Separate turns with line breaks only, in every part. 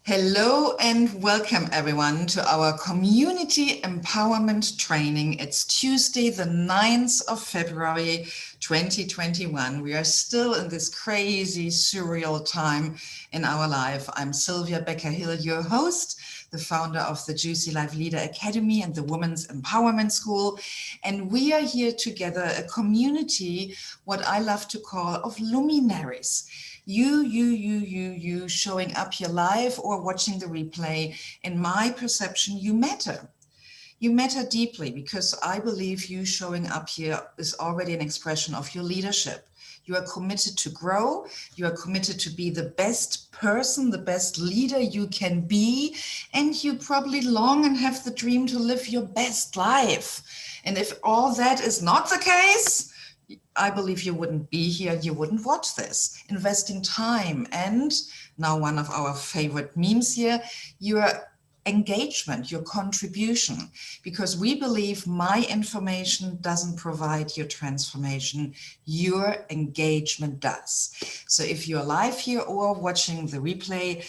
Hello and welcome everyone to our community empowerment training. It's Tuesday, the 9th of February, 2021. We are still in this crazy, surreal time in our life. I'm Sylvia Becker-Hill, your host, the founder of the Juicy Life Leader Academy and the Women's Empowerment School. And we are here together, a community, what I love to call of luminaries. You showing up here live or watching the replay. In my perception, you matter. You matter deeply because I believe you showing up here is already an expression of your leadership. You are committed to grow. You are committed to be the best person, the best leader you can be. And you probably long and have the dream to live your best life. And if all that is not the case, I believe you wouldn't be here, you wouldn't watch this. Investing time and now one of our favorite memes here, your engagement, your contribution, because we believe my information doesn't provide your transformation, your engagement does. So if you're live here or watching the replay,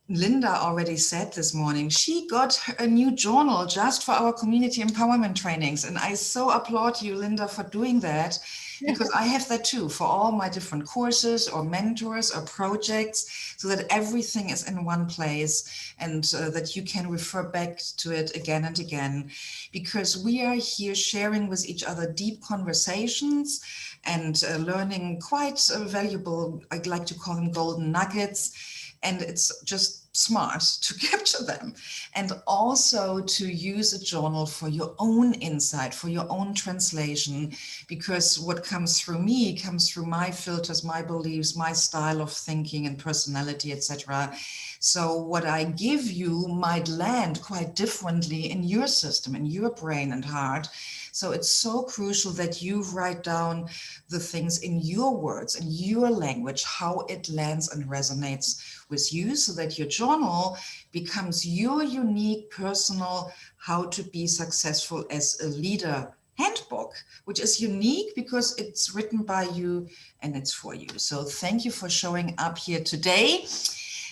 Linda already said this morning, she got a new journal just for our community empowerment trainings. And I so applaud you, Linda, for doing that, because I have that too for all my different courses or mentors or projects, so that everything is in one place and that you can refer back to it again and again, because we are here sharing with each other deep conversations and learning quite valuable, I'd like to call them golden nuggets. And it's just smart to capture them and also to use a journal for your own insight, for your own translation, because what comes through me comes through my filters, my beliefs, my style of thinking and personality, etc. So what I give you might land quite differently in your system, in your brain and heart. So it's so crucial that you write down the things in your words, in your language, how it lands and resonates with you, so that your journal becomes your unique personal how to be successful as a leader handbook, which is unique because it's written by you and it's for you. So thank you for showing up here today.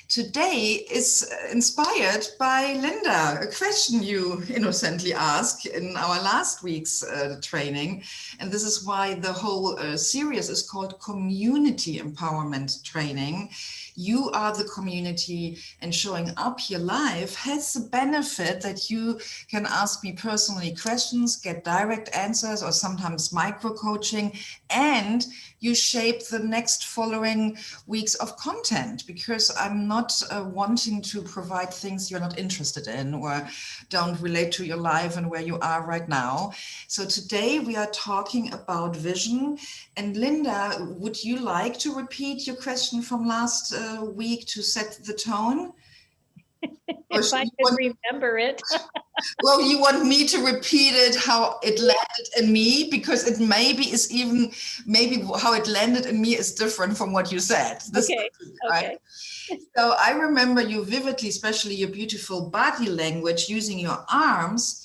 Today is inspired by Linda, a question you innocently asked in our last week's training. And this is why the whole series is called Community Empowerment Training. You are the community, and showing up here live has the benefit that you can ask me personally questions, get direct answers, or sometimes micro coaching, and you shape the next following weeks of content, because I'm not wanting to provide things you're not interested in or don't relate to your life and where you are right now. So today we are talking about vision. And Linda, would you like to repeat your question from last week to set the tone?
If I could remember it.
Well, you want me to repeat it, how it landed in me, because it maybe how it landed in me is different from what you said.
Okay.
Right? So I remember you vividly, especially your beautiful body language using your arms,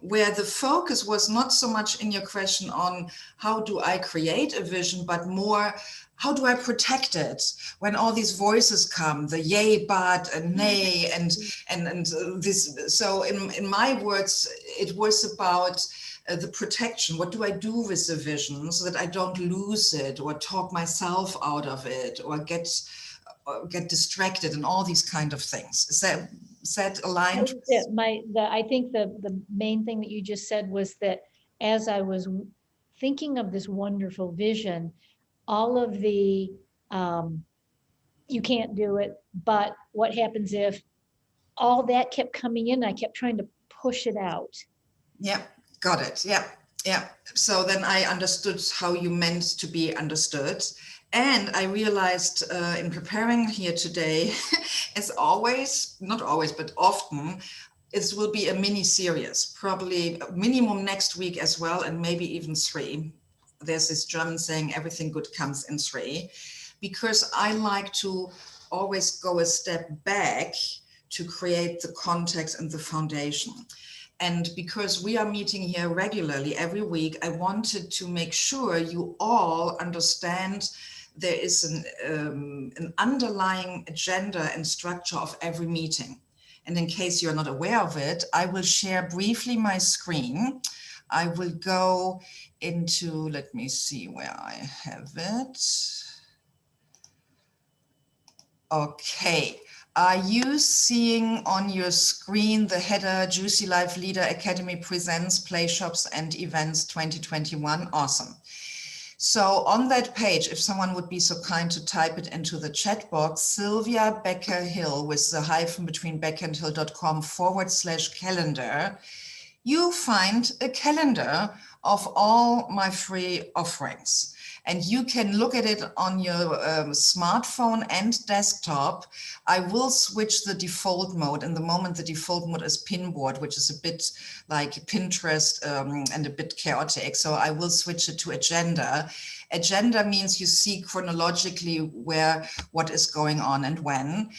where the focus was not so much in your question on how do I create a vision, but more how do I protect it when all these voices come, the yay, but, and nay, and this. So in my words, it was about the protection. What do I do with the vision so that I don't lose it or talk myself out of it or get distracted and all these kind of things? Is that aligned?
I think the main thing that you just said was that as I was thinking of this wonderful vision, all of the you can't do it, but what happens if all that kept coming in? I kept trying to push it out.
Yeah, got it. Yeah. So then I understood how you meant to be understood. And I realized in preparing here today, as always, not always, but often, it will be a mini series, probably minimum next week as well, and maybe even 3. There's this German saying, everything good comes in 3, because I like to always go a step back to create the context and the foundation. And because we are meeting here regularly every week, I wanted to make sure you all understand there is an underlying agenda and structure of every meeting. And in case you're not aware of it, I will share briefly my screen. I will go into, let me see where I have it. Okay. Are you seeing on your screen the header Juicy Life Leader Academy presents Play Shops and Events 2021? Awesome. So on that page, if someone would be so kind to type it into the chat box, Sylvia Becker-Hill with the hyphen between beckerandhill.com/calendar, you find a calendar of all my free offerings. And you can look at it on your smartphone and desktop. I will switch the default mode. In the moment, the default mode is Pinboard, which is a bit like Pinterest and a bit chaotic. So I will switch it to Agenda. Agenda means you see chronologically what is going on and when.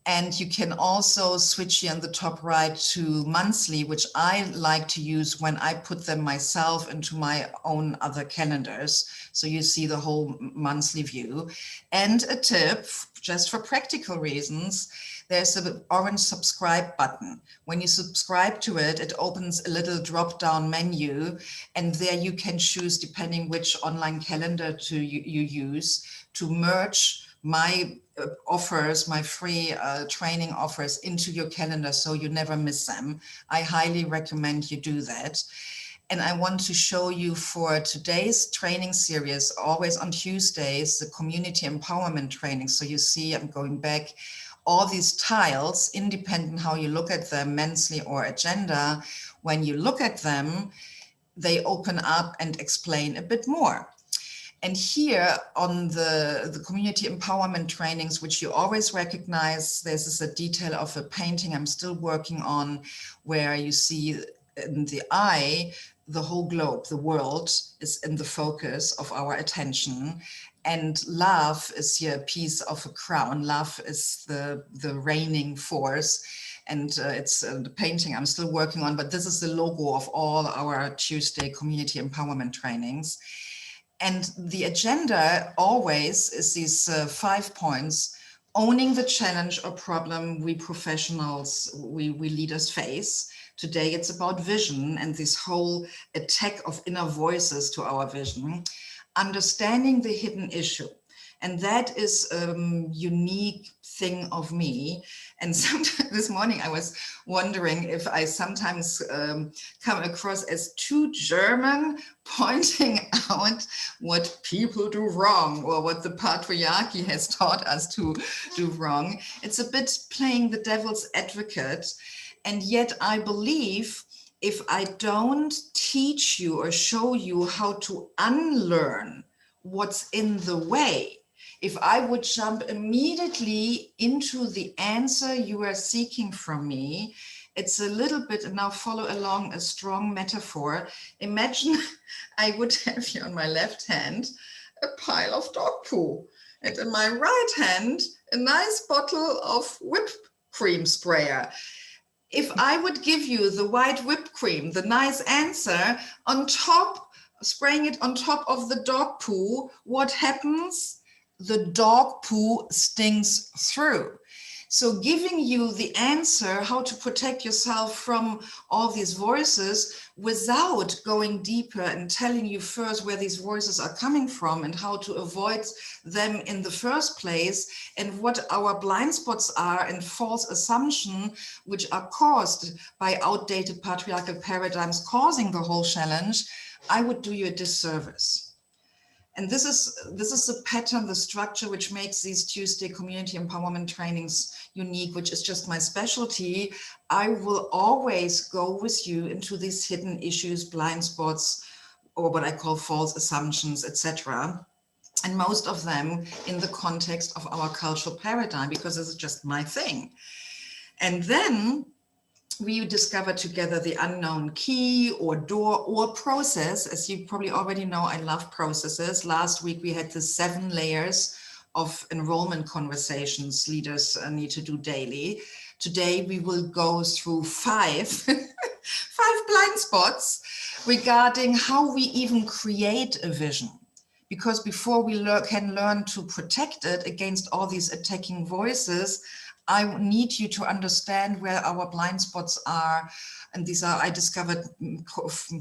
And you can also switch here in the top right to monthly, which I like to use when I put them myself into my own other calendars. So you see the whole monthly view. And a tip, just for practical reasons, there's an orange subscribe button. When you subscribe to it, it opens a little drop-down menu, and there you can choose, depending which online calendar you use, to merge my offers, my free training offers into your calendar so you never miss them. I highly recommend you do that. And I want to show you for today's training series, always on Tuesdays, the community empowerment training. So you see, I'm going back, all these tiles, independent how you look at them, monthly or agenda, when you look at them, they open up and explain a bit more. And here on the community empowerment trainings, which you always recognize, there's a detail of a painting I'm still working on, where you see in the eye, the whole globe, the world is in the focus of our attention. And love is here a piece of a crown. Love is the reigning force. And it's the painting I'm still working on, but this is the logo of all our Tuesday community empowerment trainings. And the agenda always is these 5 points: owning the challenge or problem we professionals, we leaders face. Today it's about vision and this whole attack of inner voices to our vision. Understanding the hidden issue. And that is a unique thing of me. And sometimes this morning I was wondering if I sometimes come across as too German, pointing out what people do wrong or what the patriarchy has taught us to do wrong. It's a bit playing the devil's advocate. And yet I believe if I don't teach you or show you how to unlearn what's in the way, if I would jump immediately into the answer you are seeking from me, it's a little bit, and now follow along a strong metaphor. Imagine I would have here on my left hand a pile of dog poo, and in my right hand, a nice bottle of whipped cream sprayer. If I would give you the white whipped cream, the nice answer, on top, spraying it on top of the dog poo, what happens? The dog poo stings through. So giving you the answer how to protect yourself from all these voices without going deeper and telling you first where these voices are coming from and how to avoid them in the first place, and what our blind spots are and false assumptions which are caused by outdated patriarchal paradigms causing the whole challenge, I would do you a disservice. And this is the pattern, the structure, which makes these Tuesday community empowerment trainings unique, which is just my specialty. I will always go with you into these hidden issues, blind spots, or what I call false assumptions, etc. And most of them in the context of our cultural paradigm, because this is just my thing. And then we discover together the unknown key or door or process. As you probably already know, I love processes. Last week we had the 7 layers of enrollment conversations leaders need to do daily. Today we will go through 5 blind spots regarding how we even create a vision. because before we can learn to protect it against all these attacking voices, I need you to understand where our blind spots are. And these are, I discovered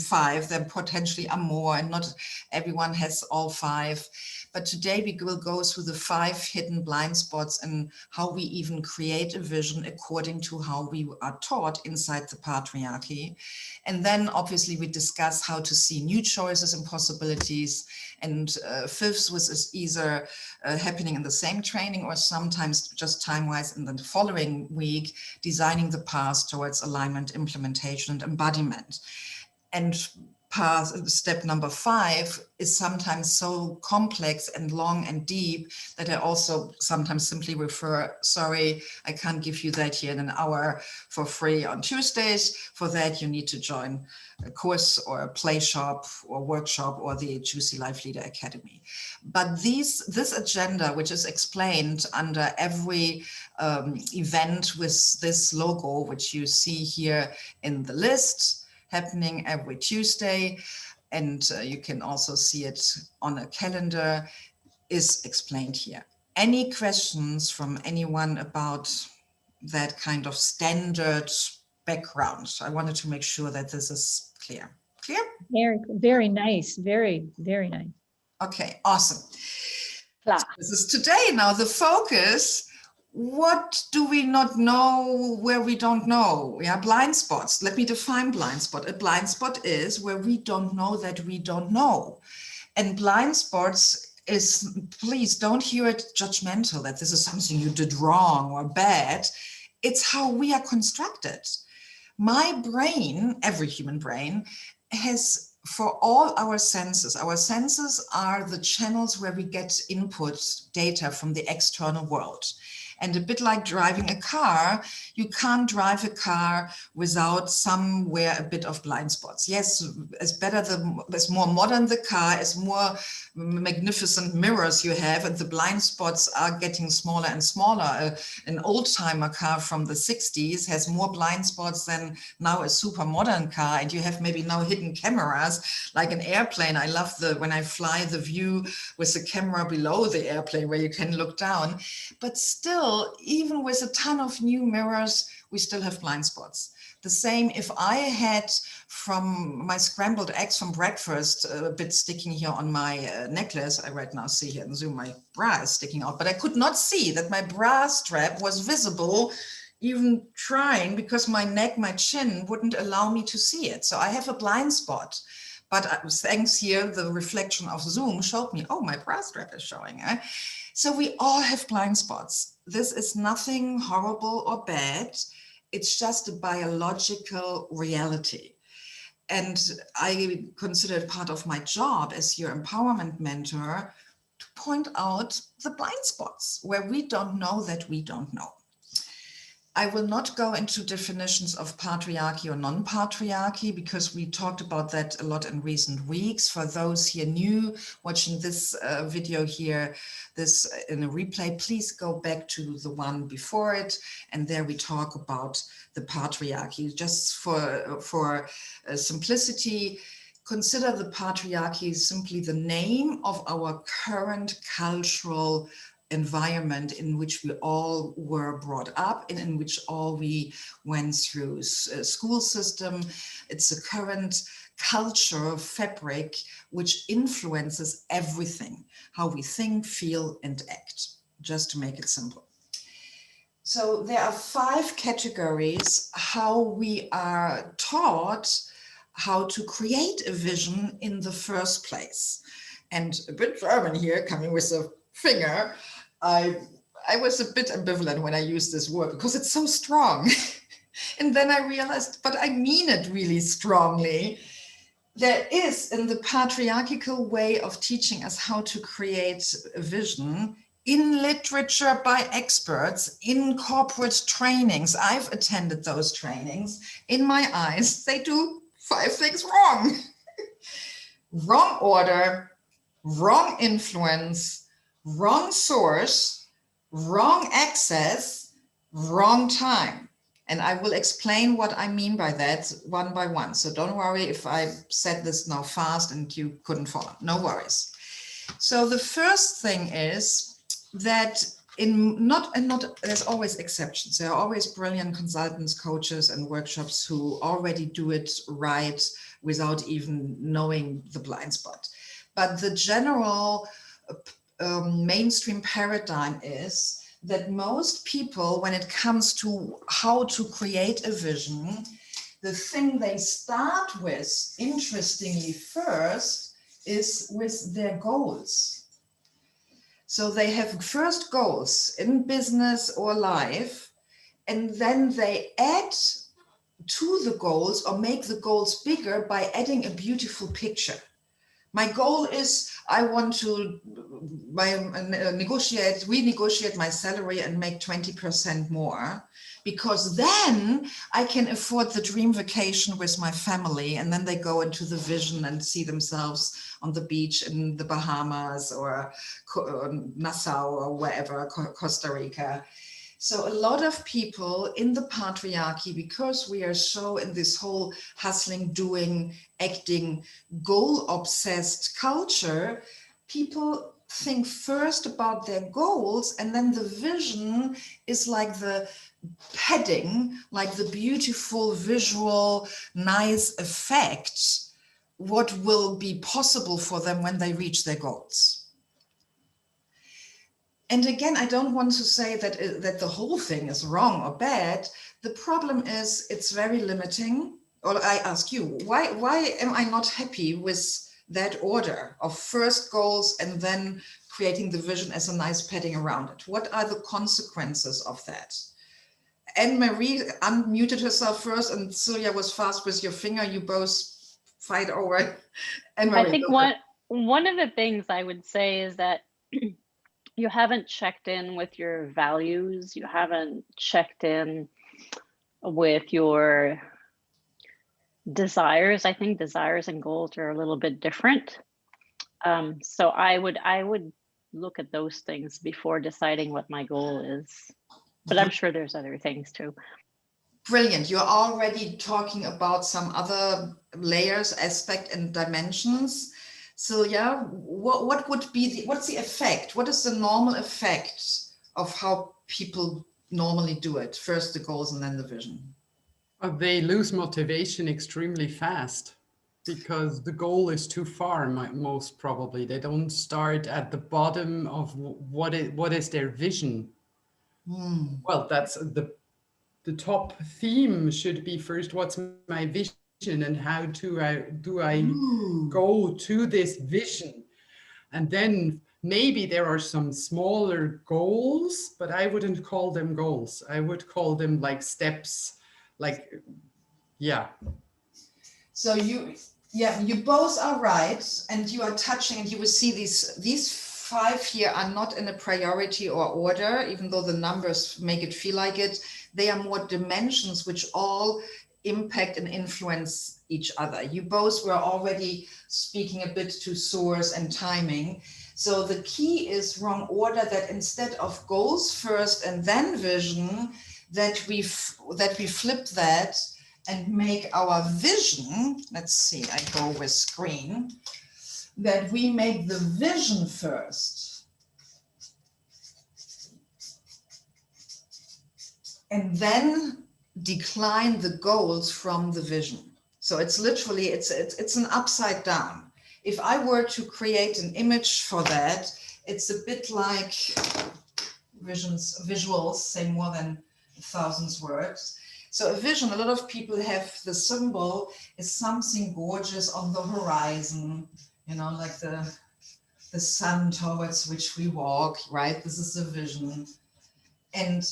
5, there potentially are more, and not everyone has all 5. But today we will go through the 5 hidden blind spots and how we even create a vision according to how we are taught inside the patriarchy. And then obviously we discuss how to see new choices and possibilities. And 5th was either happening in the same training or sometimes just time-wise in the following week, designing the path towards alignment, implementation, and embodiment. And step number 5 is sometimes so complex and long and deep that I also sometimes simply refer, sorry, I can't give you that here in an hour for free on Tuesdays. For that, you need to join a course or a play shop or workshop or the Juicy Life Leader Academy. But this agenda, which is explained under every event with this logo, which you see here in the list, happening every Tuesday, and you can also see it on a calendar, is explained here. Any questions from anyone about that kind of standard background? I wanted to make sure that this is clear. Clear?
Very, very nice. Very, very nice.
Okay, awesome.
Klar.
This is today now the focus. What do we not know where we don't know? Yeah, blind spots. Let me define blind spot. A blind spot is where we don't know that we don't know. And blind spots is, please don't hear it judgmental that this is something you did wrong or bad. It's how we are constructed. My brain, every human brain, has, for all our senses are the channels where we get input data from the external world. And a bit like driving a car, you can't drive a car without somewhere a bit of blind spots. Yes, as more modern the car, as more magnificent mirrors you have, and the blind spots are getting smaller and smaller. An old-timer car from the 60s has more blind spots than now a super modern car, and you have maybe now hidden cameras like an airplane. I love when I fly, the view with the camera below the airplane where you can look down. But still, even with a ton of new mirrors, we still have blind spots. The same if I had from my scrambled eggs from breakfast a bit sticking here on my necklace. I right now see here in Zoom my bra is sticking out, but I could not see that my bra strap was visible, even trying, because my neck, my chin wouldn't allow me to see it. So I have a blind spot. But thanks here, the reflection of Zoom showed me, oh, my bra strap is showing. So we all have blind spots. This is nothing horrible or bad. It's just a biological reality. And I consider it part of my job as your empowerment mentor to point out the blind spots where we don't know that we don't know. I will not go into definitions of patriarchy or non-patriarchy because we talked about that a lot in recent weeks. For those here new watching this video here, this in a replay, please go back to the one before it. And there we talk about the patriarchy. Just for simplicity, consider the patriarchy simply the name of our current cultural environment in which we all were brought up and in which all we went through school system. It's a current culture fabric which influences everything, how we think, feel, and act, just to make it simple. So there are 5 categories how we are taught how to create a vision in the first place. And a bit German here, coming with a finger, I was a bit ambivalent when I used this word because it's so strong. And then I realized, but I mean it really strongly. There is, in the patriarchal way of teaching us how to create a vision, in literature by experts, in corporate trainings, I've attended those trainings, in my eyes, they do 5 things wrong. Wrong order, wrong influence, wrong source, wrong access, wrong time. And I will explain what I mean by that one by one. So don't worry if I said this now fast and you couldn't follow, no worries. So the first thing is that there's always exceptions. There are always brilliant consultants, coaches, and workshops who already do it right without even knowing the blind spot. But the general mainstream paradigm is that most people, when it comes to how to create a vision, the thing they start with, interestingly first, is with their goals. So they have first goals in business or life, and then they add to the goals or make the goals bigger by adding a beautiful picture. My goal is I want to renegotiate my salary and make 20% more, because then I can afford the dream vacation with my family. And then they go into the vision and see themselves on the beach in the Bahamas or Nassau or wherever, Costa Rica. So a lot of people in the patriarchy, because we are so in this whole hustling, doing, acting, goal-obsessed culture, people think first about their goals, and then the vision is like the padding, like the beautiful visual, nice effect, what will be possible for them when they reach their goals. And again, I don't want to say that the whole thing is wrong or bad. The problem is it's very limiting. Or I ask you, why am I not happy with that order of first goals and then creating the vision as a nice padding around it? What are the consequences of that? Anne-Marie unmuted herself first, and Celia was fast with your finger. You both fight over it. Anne-Marie,
I think one of the things I would say is that you haven't checked in with your values. You haven't checked in with your desires. I think desires and goals are a little bit different. So I would look at those things before deciding what my goal is. But I'm sure there's other things too.
Brilliant. You're already talking about some other layers, aspect, and dimensions. So yeah, what would be what's the effect? What is the normal effect of how people normally do it? First the goals and then the vision.
They lose motivation extremely fast because the goal is too far, most probably. They don't start at the bottom of what is their vision. Well, that's the top theme should be first, what's my vision and how do I go to this vision? And then maybe there are some smaller goals, but I wouldn't call them goals. I would call them like steps, like, yeah.
So you both are right, and you are touching, and you will see these 5 here are not in a priority or order, even though the numbers make it feel like it. They are more dimensions which all impact and influence each other. You both were already speaking a bit to source and timing. So the key is wrong order, that instead of goals first and then vision, that we flip that and make our vision, let's see, I go with screen, that we make the vision first. And then decline the goals from the vision. So it's literally, it's an upside down. If I were to create an image for that, it's a bit like visuals say more than 1,000 words. So a vision, a lot of people have the symbol is something gorgeous on the horizon, you know, like the sun towards which we walk, right? This is the vision. And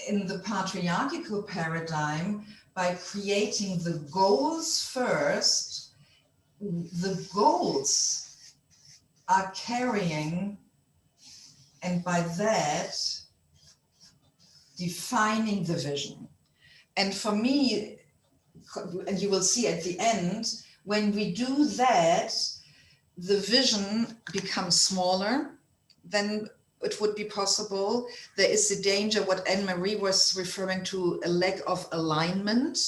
in the patriarchal paradigm, by creating the goals first, the goals are carrying, and by that, defining the vision. And for me, and you will see at the end, when we do that, the vision becomes smaller than it would be possible. There is the danger, what Anne-Marie was referring to, a lack of alignment.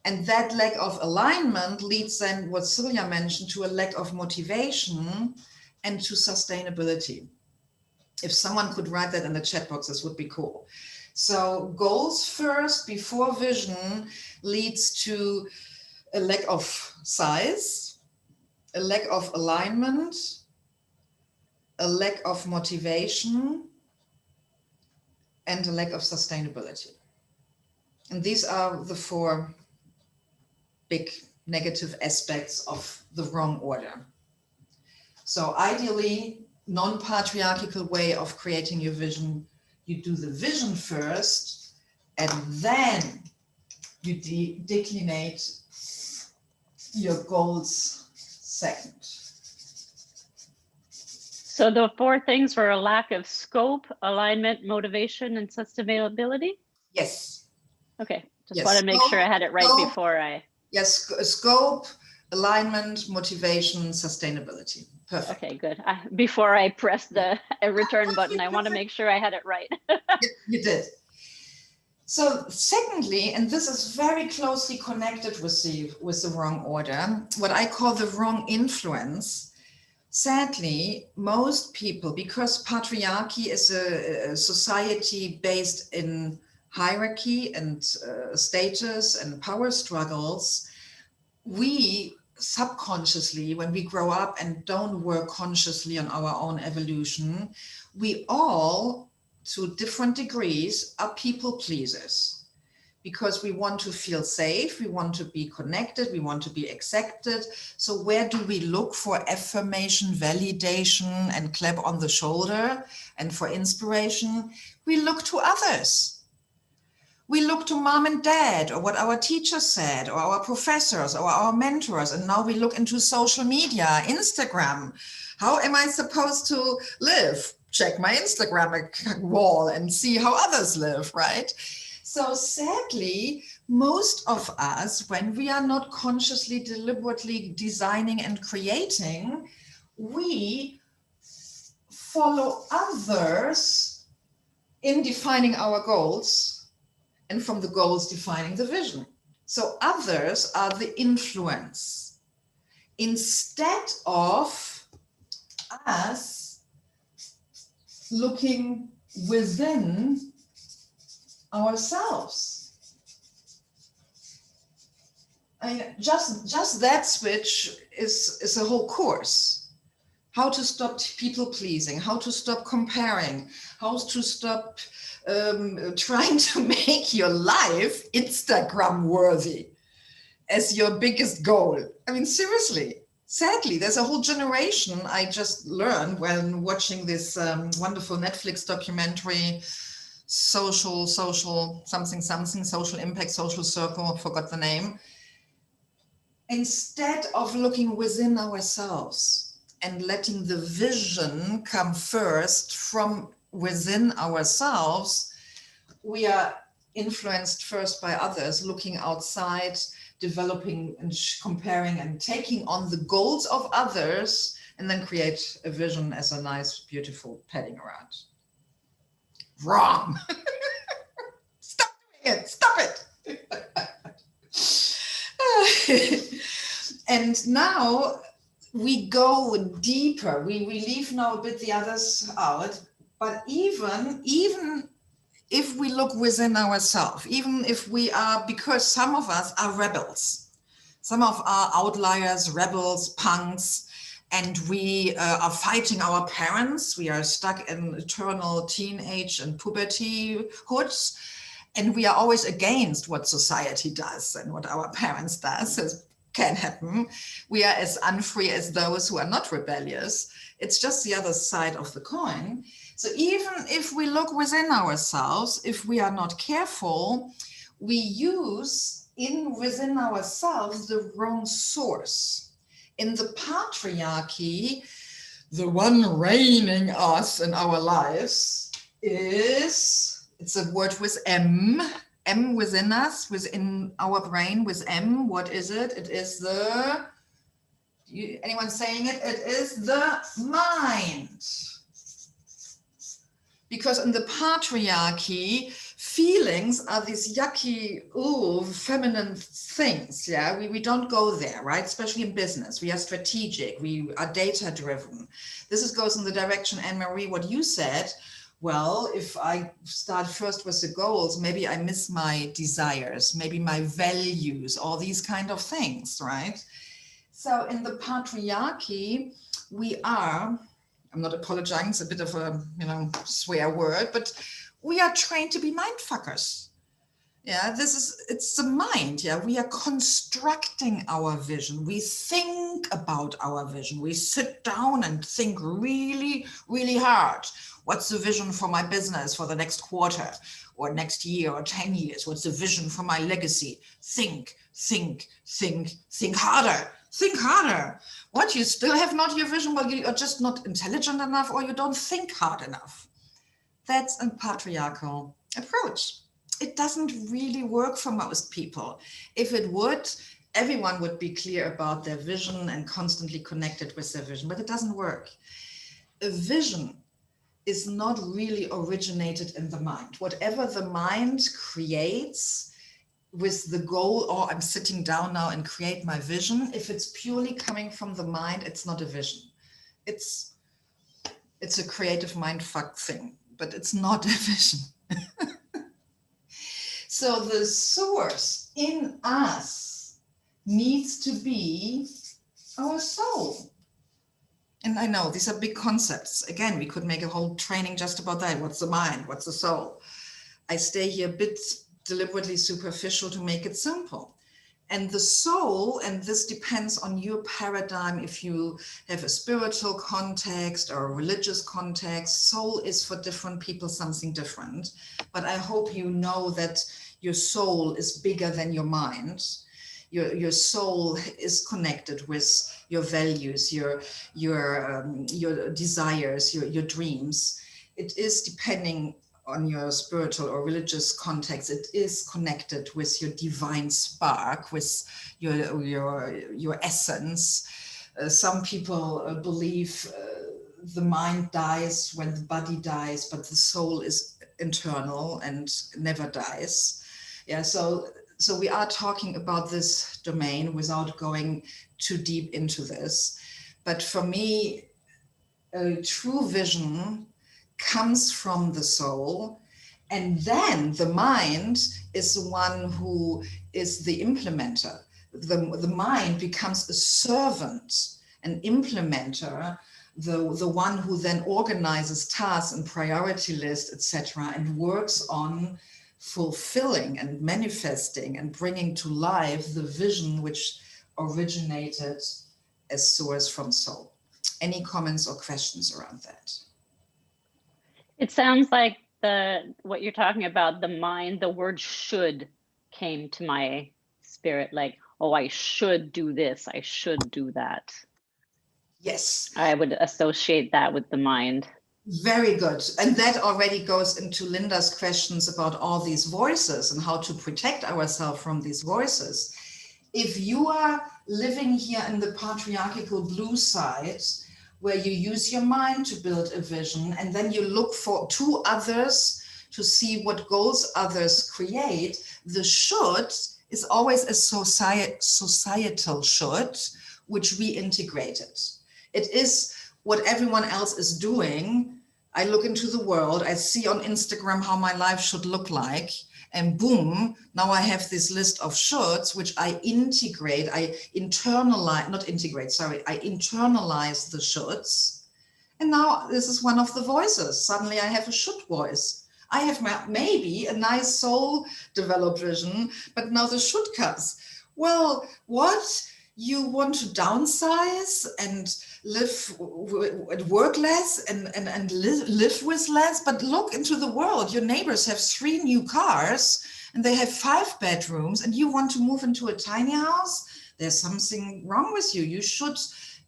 And that lack of alignment leads then, what Silja mentioned, to a lack of motivation and to sustainability. If someone could write that in the chat box, this would be cool. So goals first before vision leads to a lack of size, a lack of alignment, a lack of motivation, and a lack of sustainability. And these are the four big negative aspects of the wrong order. So ideally, non-patriarchal way of creating your vision, you do the vision first, and then you declinate your goals second.
So the four things were a lack of scope, alignment, motivation, and sustainability?
Yes.
Okay, just
Yes.
want to make sure I had it right before I...
Yes, scope, alignment, motivation, sustainability. Perfect.
Okay, good. Before I press the return button, I want to make sure I had it right.
You did. So secondly, and this is very closely connected with the wrong order, what I call the wrong influence. Sadly, most people, because patriarchy is a society based in hierarchy and status and power struggles, we subconsciously, when we grow up and don't work consciously on our own evolution, we all, to different degrees, are people pleasers. Because we want to feel safe, we want to be connected, we want to be accepted. So where do we look for affirmation, validation, and clap on the shoulder, and for inspiration? We look to others. We look to mom and dad, or what our teachers said, or our professors, or our mentors. And now we look into social media, Instagram. How am I supposed to live? Check my Instagram wall and see how others live, right? So sadly, most of us, when we are not consciously, deliberately designing and creating, we follow others in defining our goals, and from the goals defining the vision. So others are the influence, instead of us looking within ourselves. I mean, just that switch is a whole course. How to stop people pleasing, how to stop comparing, how to stop trying to make your life Instagram worthy as your biggest goal. I mean, seriously, sadly, there's a whole generation, I just learned when watching this wonderful Netflix documentary, social impact, social circle, forgot the name. Instead of looking within ourselves and letting the vision come first from within ourselves, we are influenced first by others, looking outside, developing and comparing and taking on the goals of others, and then create a vision as a nice, beautiful padding around. Wrong. Stop doing it. Stop it. And now we go deeper. We leave now a bit the others out, but even if we look within ourselves, even if we are, because some of us are rebels, some of our outliers, rebels, punks, and we are fighting our parents. We are stuck in eternal teenage and puberty hoods, and we are always against what society does and what our parents does. So can happen. We are as unfree as those who are not rebellious. It's just the other side of the coin. So even if we look within ourselves, if we are not careful, we use within ourselves the wrong source. In the patriarchy, the one reigning us in our lives it's a word with M within us, within our brain with M. What is it? It is anyone saying it? It is the mind. Because in the patriarchy, Feelings are these yucky, ooh, feminine things. Yeah, we don't go there, right? Especially in business. We are strategic. We are data driven. Goes in the direction, Anne-Marie, what you said. Well, if I start first with the goals, maybe I miss my desires, maybe my values, all these kind of things, right? So in the patriarchy, we are, I'm not apologizing, it's a bit of a, swear word, but we are trained to be mind fuckers. Yeah, it's the mind. Yeah, we are constructing our vision. We think about our vision. We sit down and think really, really hard. What's the vision for my business for the next quarter or next year or 10 years? What's the vision for my legacy? Think harder. Think harder. What, you still have not your vision? Well, you are just not intelligent enough, or you don't think hard enough. That's a patriarchal approach. It doesn't really work for most people. If it would, everyone would be clear about their vision and constantly connected with their vision, but it doesn't work. A vision is not really originated in the mind. Whatever the mind creates with the goal, or I'm sitting down now and create my vision, if it's purely coming from the mind, it's not a vision. It's a creative mind fuck thing, but it's not a vision. So the source in us needs to be our soul. And I know these are big concepts. Again, we could make a whole training just about that. What's the mind? What's the soul? I stay here a bit deliberately superficial to make it simple. And the soul, and this depends on your paradigm, if you have a spiritual context or a religious context, soul is for different people something different. But I hope you know that your soul is bigger than your mind. Your soul is connected with your values, your desires, your dreams. It is, depending on your spiritual or religious context, it is connected with your divine spark, with your essence. Some people believe the mind dies when the body dies, but the soul is internal and never dies. Yeah, so we are talking about this domain without going too deep into this. But for me, a true vision comes from the soul, and then the mind is the one who is the implementer. The mind becomes a servant, an implementer, the one who then organizes tasks and priority lists, etc., and works on fulfilling and manifesting and bringing to life the vision which originated as source from soul. Any comments or questions around that?
It sounds like what you're talking about, the mind, the word should came to my spirit, like, oh, I should do this, I should do that.
Yes.
I would associate that with the mind.
Very good. And that already goes into Linda's questions about all these voices and how to protect ourselves from these voices. If you are living here in the patriarchal blue side, where you use your mind to build a vision, and then you look to others to see what goals others create, the should is always a societal should, which we integrated. It is what everyone else is doing. I look into the world, I see on Instagram how my life should look like, and boom, now I have this list of shoulds, which I integrate, I internalize the shoulds. And now this is one of the voices. Suddenly I have a should voice. I have maybe a nice soul developed vision, but now the should comes. Well, what? You want to downsize and work less and live with less, but look into the world. Your neighbors have 3 new cars and they have 5 bedrooms, and you want to move into a tiny house. There's something wrong with you. You should,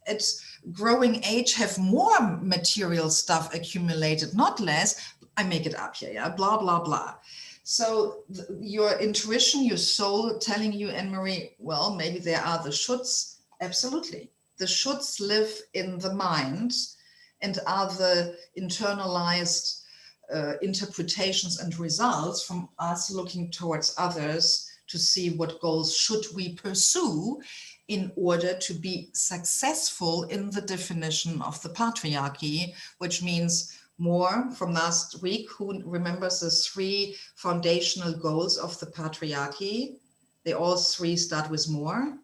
at growing age, have more material stuff accumulated, not less. I make it up here, yeah, blah, blah, blah. So your intuition, your soul telling you, Anne-Marie, well, maybe there are the shoulds. Absolutely. The shoulds live in the mind and are the internalized interpretations and results from us looking towards others to see what goals should we pursue in order to be successful in the definition of the patriarchy, which means more. From last week, who remembers the 3 foundational goals of the patriarchy? They all 3 start with more.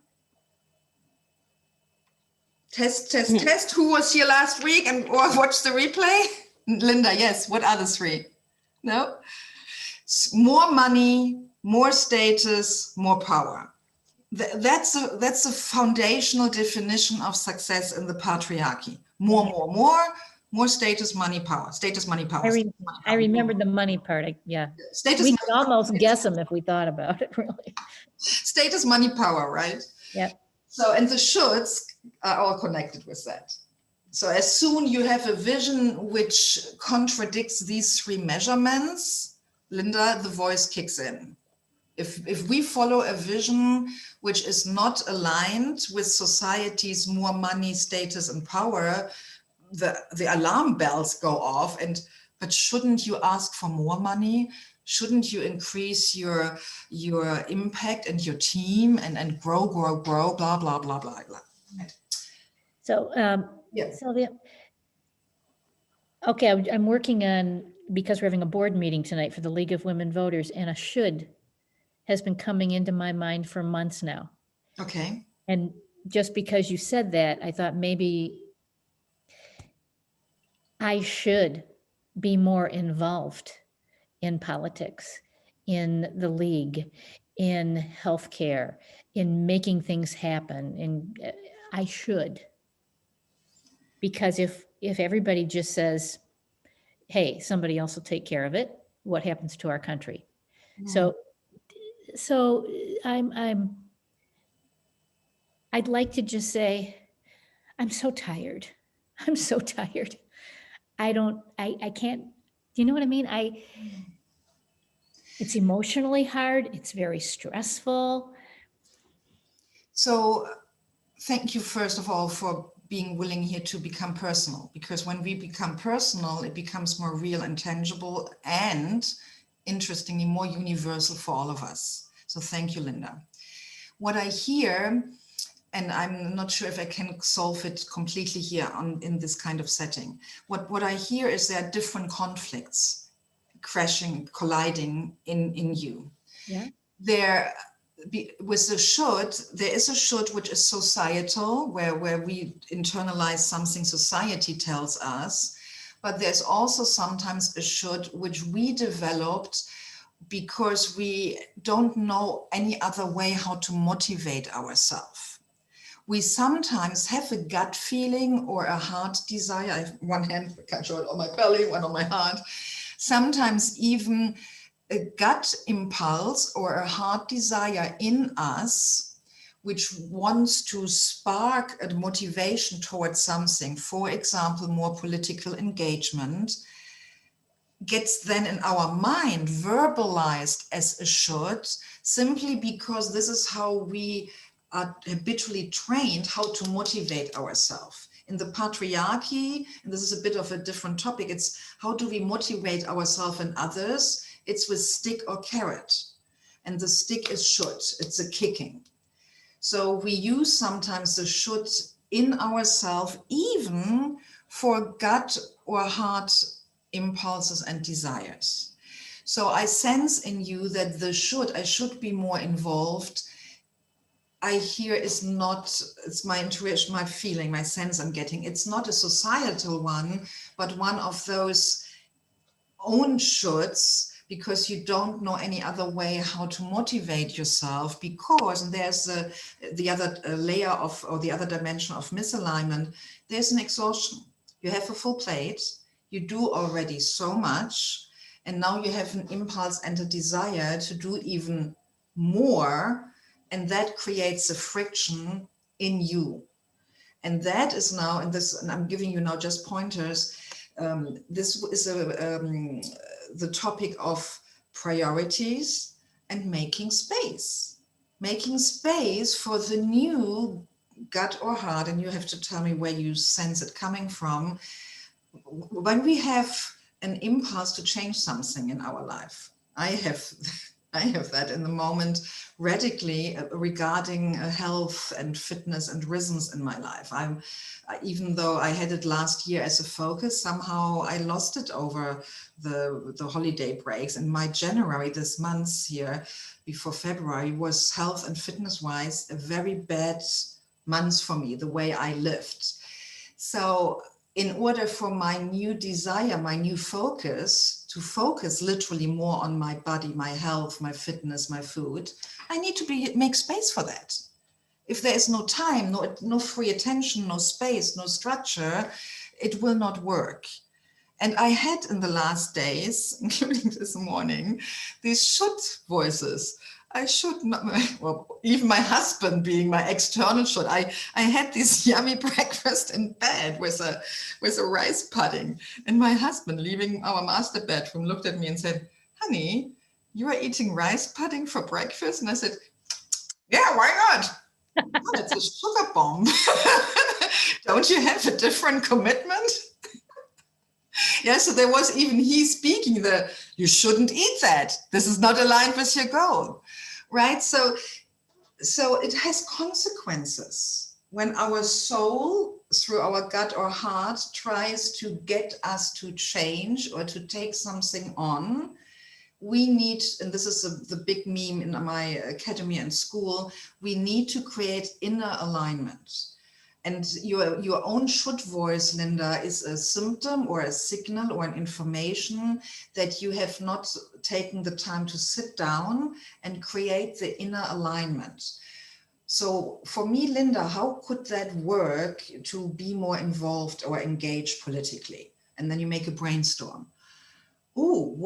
Test, test. Who was here last week and or watched the replay? Linda, yes. What are the 3? No? More money, more status, more power. That's a foundational definition of success in the patriarchy. More status, money, power. Status, money, power.
I remembered the money part. Yeah.
Status,
we could almost guess them if we thought about it, really.
Status, money, power, right?
Yeah.
So, and the shoulds are all connected with that. So as soon you have a vision which contradicts these 3 measurements, Linda, the voice kicks in. If we follow a vision which is not aligned with society's more money, status, and power, the alarm bells go off. But shouldn't you ask for more money? Shouldn't you increase your impact and your team and grow, blah, blah, blah, blah, blah. Right.
So,
yeah.
Sylvia, okay, I'm working on, because we're having a board meeting tonight for the League of Women Voters, and a should has been coming into my mind for months now.
Okay.
And just because you said that, I thought maybe I should be more involved in politics, in the league, in healthcare, in making things happen. And I should. Because if everybody just says, hey, somebody else will take care of it, what happens to our country? So I'd like to just say, I'm so tired. I'm so tired. I can't, do you know what I mean? It's emotionally hard. It's very stressful.
So thank you, first of all, for being willing here to become personal, because when we become personal, it becomes more real and tangible and, interestingly, more universal for all of us. So thank you, Linda. What I hear, and I'm not sure if I can solve it completely here in this kind of setting. What I hear is there are different conflicts crashing, colliding in you.
Yeah.
With the should, there is a should which is societal, where we internalize something society tells us, but there's also sometimes a should which we developed because we don't know any other way how to motivate ourselves. We sometimes have a gut feeling or a heart desire. I have one hand, I can't show it on my belly, one on my heart. Sometimes even a gut impulse or a heart desire in us, which wants to spark a motivation towards something, for example, more political engagement, gets then in our mind verbalized as a should, simply because this is how we are habitually trained how to motivate ourselves. In the patriarchy, and this is a bit of a different topic, it's how do we motivate ourselves and others? It's with stick or carrot. And the stick is should, it's a kicking. So we use sometimes the should in ourselves, even for gut or heart impulses and desires. So I sense in you that the should, I should be more involved, I hear is not, it's my intuition, my feeling, my sense I'm getting. It's not a societal one, but one of those own shoulds, because you don't know any other way how to motivate yourself, because, and there's the other layer of, or the other dimension of misalignment, there's an exhaustion. You have a full plate, you do already so much, and now you have an impulse and a desire to do even more, and that creates a friction in you. And that is now, and I'm giving you now just pointers, this is the topic of priorities and making space for the new gut or heart. And you have to tell me where you sense it coming from. When we have an impulse to change something in our life. I have that in the moment radically regarding health and fitness and rhythms in my life. Even though I had it last year as a focus, somehow I lost it over the holiday breaks. And my January, this month here before February, was health and fitness wise a very bad month for me, the way I lived. So in order for my new desire, my new focus, to focus literally more on my body, my health, my fitness, my food, I need to make space for that. If there is no time, no free attention, no space, no structure, it will not work. And I had in the last days, including this morning, these should voices. I should not, well, even my husband being my external should. I had this yummy breakfast in bed with a rice pudding. And my husband, leaving our master bedroom, looked at me and said, honey, you are eating rice pudding for breakfast? And I said, yeah, why not? Oh, it's a sugar bomb. Don't you have a different commitment? Yeah, so there was even he speaking you shouldn't eat that. This is not aligned with your goal, right? So it has consequences. When our soul, through our gut or heart, tries to get us to change or to take something on, we need, and this is the big meme in my academy and school, we need to create inner alignment. And your own should voice, Linda, is a symptom or a signal or an information that you have not taken the time to sit down and create the inner alignment. So for me, Linda, how could that work to be more involved or engaged politically? And then you make a brainstorm. Ooh,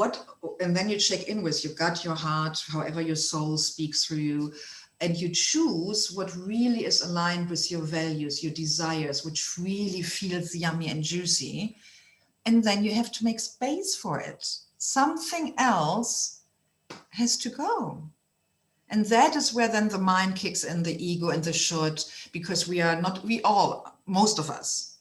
and then you check in with your gut, your heart, however your soul speaks through you. And you choose what really is aligned with your values, your desires, which really feels yummy and juicy. And then you have to make space for it. Something else has to go. And that is where then the mind kicks in, the ego and the should, because most of us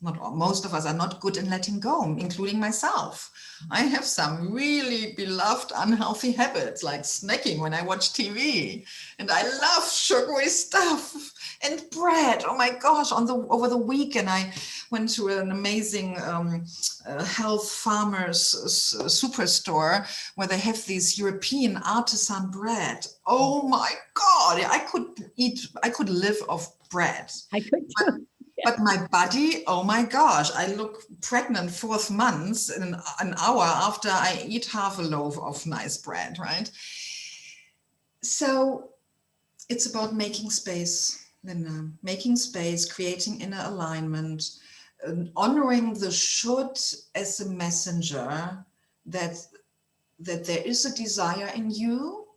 are not good in letting go, including myself. I have some really beloved unhealthy habits like snacking when I watch TV, and I love sugary stuff and bread. Oh my gosh, over the weekend I went to an amazing health farmers superstore where they have these European artisan bread. Oh my God, I could live off bread.
I could too.
But my body, oh my gosh, I look pregnant 4th month in an hour after I eat half a loaf of nice bread, right? So it's about making space, Linda, making space, creating inner alignment, honoring the should as a messenger that there is a desire in you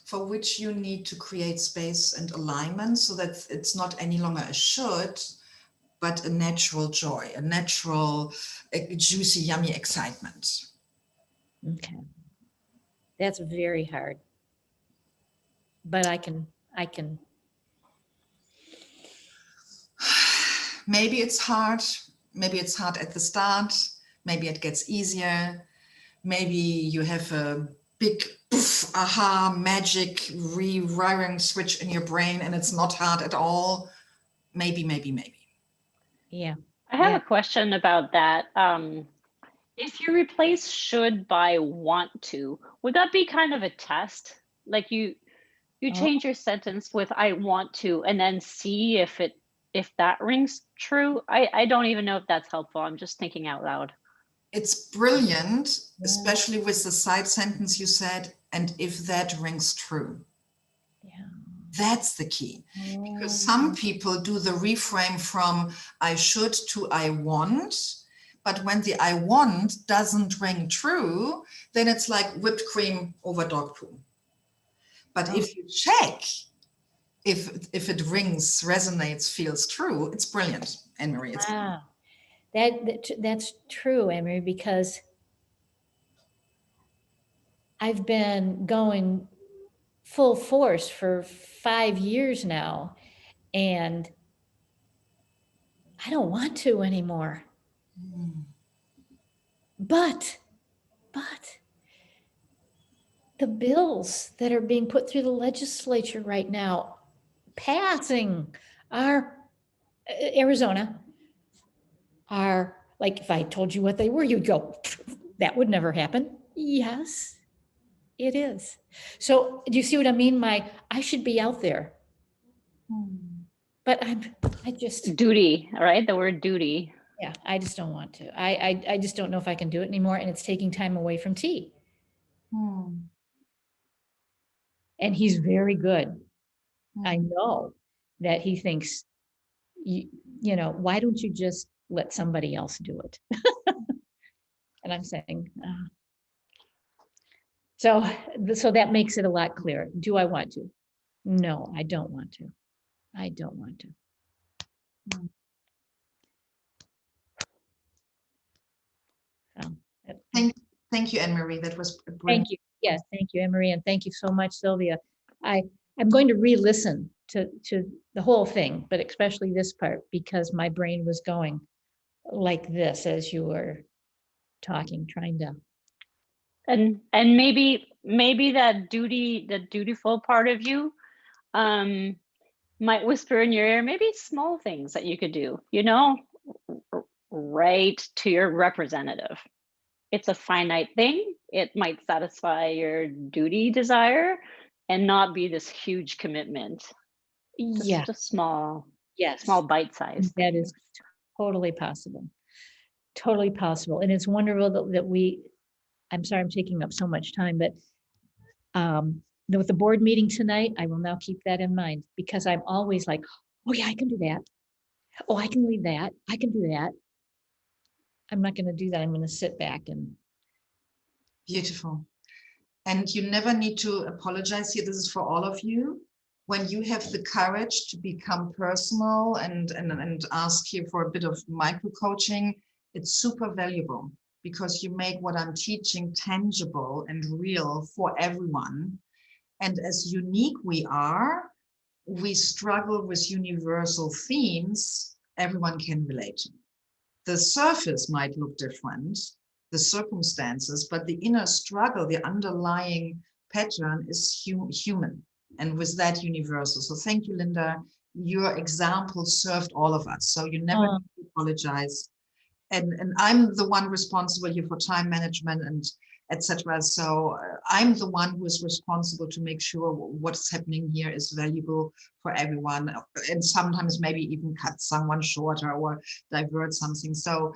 for which you need to create space and alignment so that it's not any longer a should, but a natural joy, a natural, juicy, yummy excitement.
Okay. That's very hard. But I can.
Maybe it's hard. Maybe it's hard at the start. Maybe it gets easier. Maybe you have a big poof, aha, magic rewiring switch in your brain and it's not hard at all. Maybe.
Yeah.
I have a question about that. If you replace should by want to, would that be kind of a test? Like you change your sentence with I want to and then see if that rings true. I don't even know if that's helpful. I'm just thinking out loud.
It's brilliant, especially with the side sentence you said, and if that rings true.
Yeah.
That's the key. Because some people do the reframe from I should to I want, but when the I want doesn't ring true, then it's like whipped cream over dog poo. But if you check if it rings, resonates, feels true, it's brilliant, Anne-Marie.
Wow. That's true, Anne-Marie, because I've been going full force for 5 years now, and I don't want to anymore. But But the bills that are being put through the legislature right now, passing are Arizona, are like, if I told you what they were, you'd go, that would never happen. Yes, it is. So do you see what I mean? I should be out there. But I just,
Duty, right? The word duty.
yeah, I just don't want to. I just don't know if I can do it anymore. And it's taking time away from T. And he's very good. I know that he thinks, you know, why don't you just let somebody else do it? And I'm saying, so that makes it a lot clearer. Do I want to? No, I don't want to. I don't want to.
Thank you, Anne-Marie. That was a
Thank you. Yes, thank you, Anne-Marie, and thank you so much, Sylvia. I'm going to re-listen to the whole thing, but especially this part, because my brain was going like this as you were talking, trying to.
And maybe that the dutiful part of you might whisper in your ear, maybe small things that you could do, you know, write to your representative. It's a finite thing. It might satisfy your duty desire and not be this huge commitment.
Yeah.
Just small,
Yes.
small bite size.
That is totally possible. Totally possible. And it's wonderful that I'm sorry I'm taking up so much time, but with the board meeting tonight, I will now keep that in mind, because I'm always like, oh yeah, I can do that. Oh, I can leave that. I can do that. I'm not going to do that. I'm going to sit back and.
Beautiful. And you never need to apologize here. This is for all of you. When you have the courage to become personal and ask here for a bit of micro coaching, it's super valuable, because you make what I'm teaching tangible and real for everyone. And as unique we struggle with universal themes everyone can relate to. The surface might look different, the circumstances, but the inner struggle, the underlying pattern is human, and with that universal. So thank you, Linda. Your example served all of us. So you never need to apologize. And I'm the one responsible here for time management and etc. So I'm the one who is responsible to make sure what's happening here is valuable for everyone, and sometimes maybe even cut someone shorter or divert something. So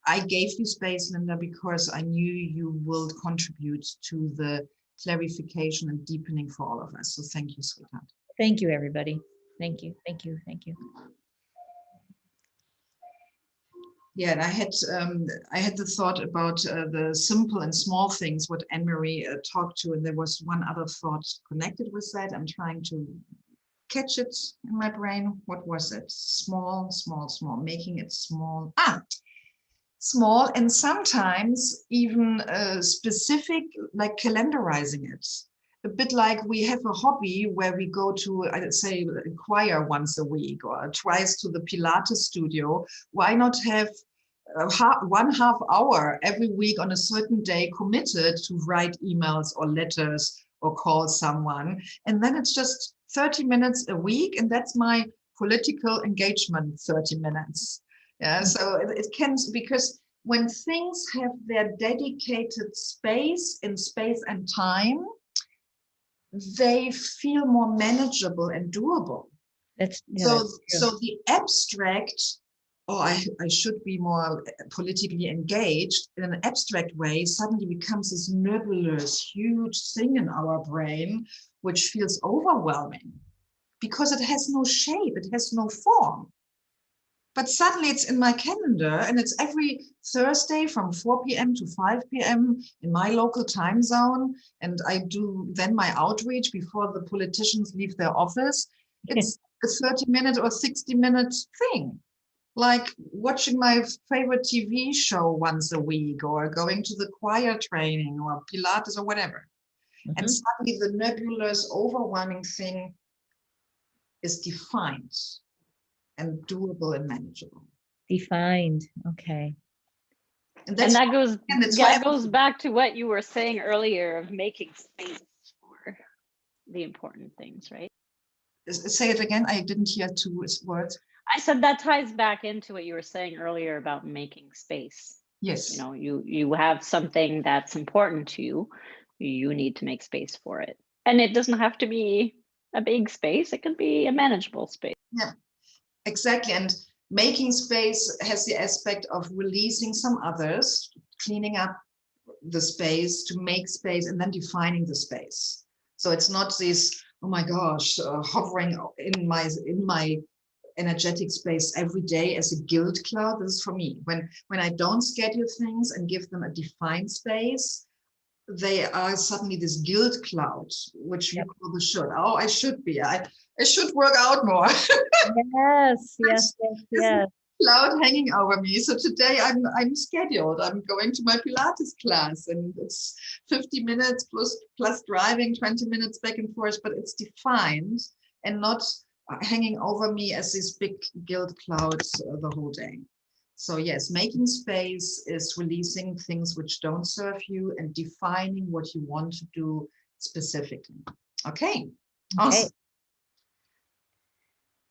I gave you space, Linda, because I knew you will contribute to the clarification and deepening for all of us. So thank you, sweetheart.
Thank you, everybody. Thank you. Thank you. Thank you.
Yeah, and I had the thought about the simple and small things what Anne-Marie talked to, and there was one other thought connected with that. I'm trying to catch it in my brain. What was it? Small, small, small, making it small. Small, and sometimes even specific, like calendarizing it. A bit like we have a hobby where we go to, I'd say, a choir once a week or twice to the Pilates studio. Why not have 1.5 hour every week on a certain day committed to write emails or letters or call someone? And then it's just 30 minutes a week, and that's my political engagement 30 minutes. Yeah, so it can, because when things have their dedicated space in space and time, they feel more manageable and doable. So the abstract, I should be more politically engaged in an abstract way, suddenly becomes this nebulous, huge thing in our brain, which feels overwhelming because it has no shape, it has no form. But suddenly it's in my calendar, and it's every Thursday from 4 p.m. to 5 p.m. in my local time zone. And I do then my outreach before the politicians leave their office. It's a 30-minute or 60-minute thing, like watching my favorite TV show once a week, or going to the choir training or Pilates or whatever. Mm-hmm. And suddenly the nebulous, overwhelming thing is defined and doable and manageable.
Defined. Okay.
And
And
that's
that goes
and it's
that goes back to what you were saying earlier of making space for the important things, right?
say it again. I didn't hear two words.
I said that ties back into what you were saying earlier about making space.
Yes.
You know, you have something that's important to you, you need to make space for it. And it doesn't have to be a big space, it can be a manageable space.
Yeah, exactly. And making space has the aspect of releasing some others, cleaning up the space to make space, and then defining the space. So it's not this, oh my gosh, hovering in my energetic space every day as a guilt cloud. This is for me. When I don't schedule things and give them a defined space, they are suddenly this guilt cloud, which you call the should. Oh, I should be. I should work out more.
Yes.
Cloud hanging over me. So today I'm scheduled. I'm going to my Pilates class, and it's 50 minutes plus driving, 20 minutes back and forth, but it's defined and not hanging over me as this big guilt cloud the whole day. So yes, making space is releasing things which don't serve you and defining what you want to do specifically. Okay, awesome.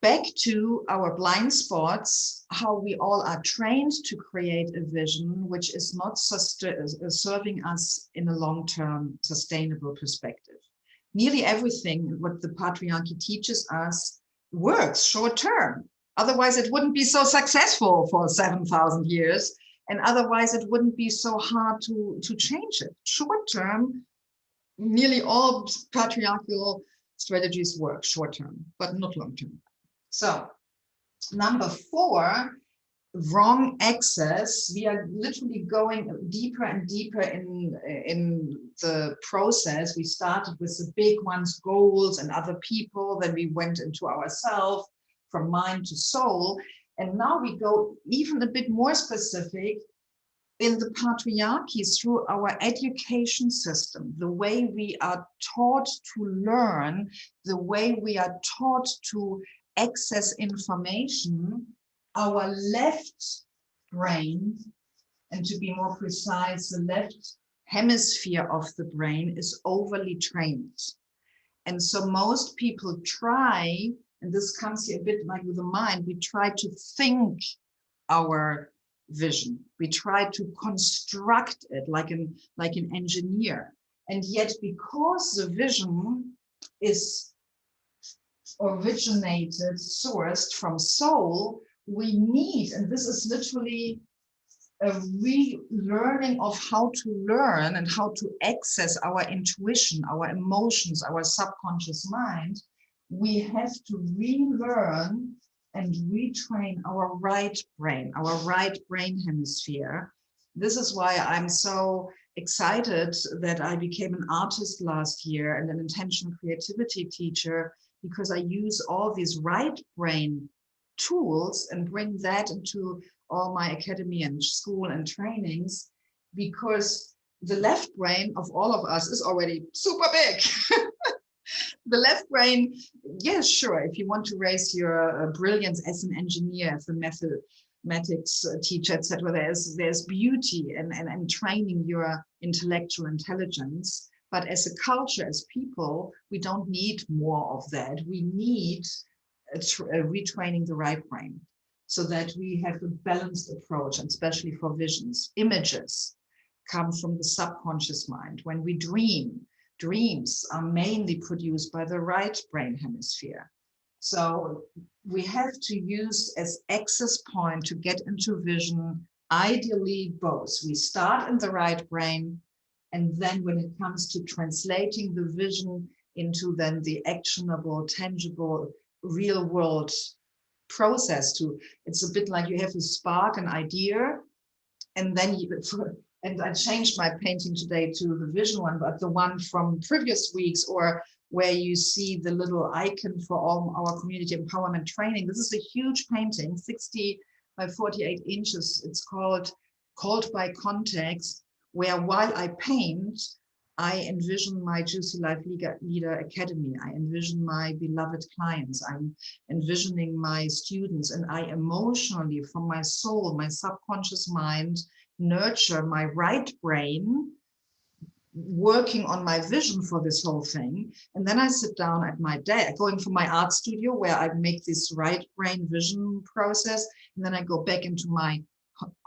Back to our blind spots, how we all are trained to create a vision which is not serving us in a long-term sustainable perspective. Nearly everything what the patriarchy teaches us works short-term. Otherwise, it wouldn't be so successful for 7,000 years. And otherwise, it wouldn't be so hard to change it. Short-term, nearly all patriarchal strategies work short-term, but not long-term. So, number 4, wrong access. We are literally going deeper and deeper in the process. We started with the big ones, goals and other people. Then we went into ourselves, from mind to soul. And now we go even a bit more specific in the patriarchy through our education system, the way we are taught to learn, the way we are taught to access information. Our left brain, and to be more precise, the left hemisphere of the brain is overly trained. And so most people try, and this comes here a bit like with the mind, we try to think our vision. We try to construct it like an engineer. And yet, because the vision is originated, sourced from soul, we need, and this is literally a relearning of how to learn and how to access our intuition, our emotions, our subconscious mind. We have to relearn and retrain our right brain hemisphere. This is why I'm so excited that I became an artist last year and an intentional creativity teacher, because I use all these right brain tools and bring that into all my academy and school and trainings, because the left brain of all of us is already super big. The left brain, yes, sure, if you want to raise your brilliance as an engineer, as a mathematics teacher, etc., there's beauty in training your intellectual intelligence. But as a culture, as people, we don't need more of that. We need retraining the right brain so that we have a balanced approach, and especially for visions. Images come from the subconscious mind. When we dream, dreams are mainly produced by the right brain hemisphere. So we have to use as access point to get into vision, ideally both. We start in the right brain, and then when it comes to translating the vision into then the actionable, tangible, real world process, it's a bit like you have a spark, an idea, and then and I changed my painting today to the vision one, but the one from previous weeks, or where you see the little icon for all our community empowerment training. This is a huge painting, 60 by 48 inches. It's called by Context, where while I paint, I envision my Juicy Life Leader Academy. I envision my beloved clients. I'm envisioning my students, and I emotionally, from my soul, my subconscious mind, nurture my right brain working on my vision for this whole thing. And then I sit down at my desk, going from my art studio where I make this right brain vision process. And then I go back into my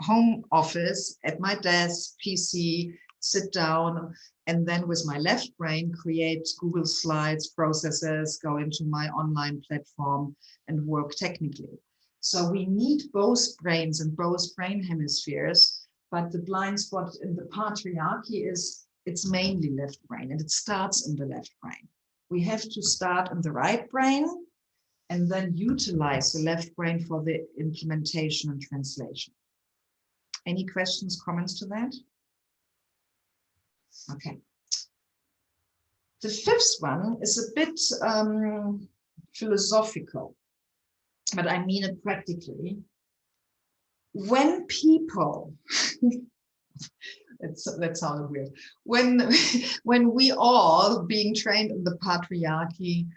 home office at my desk, PC, sit down, and then with my left brain create Google Slides, processes, go into my online platform and work technically. So we need both brains and both brain hemispheres, but the blind spot in the patriarchy is it's mainly left brain, and it starts in the left brain. We have to start in the right brain and then utilize the left brain for the implementation and translation. Any questions, comments to that? Okay. The fifth one is a bit philosophical, but I mean it practically. When people, that sounded weird. When we all, being trained in the patriarchy,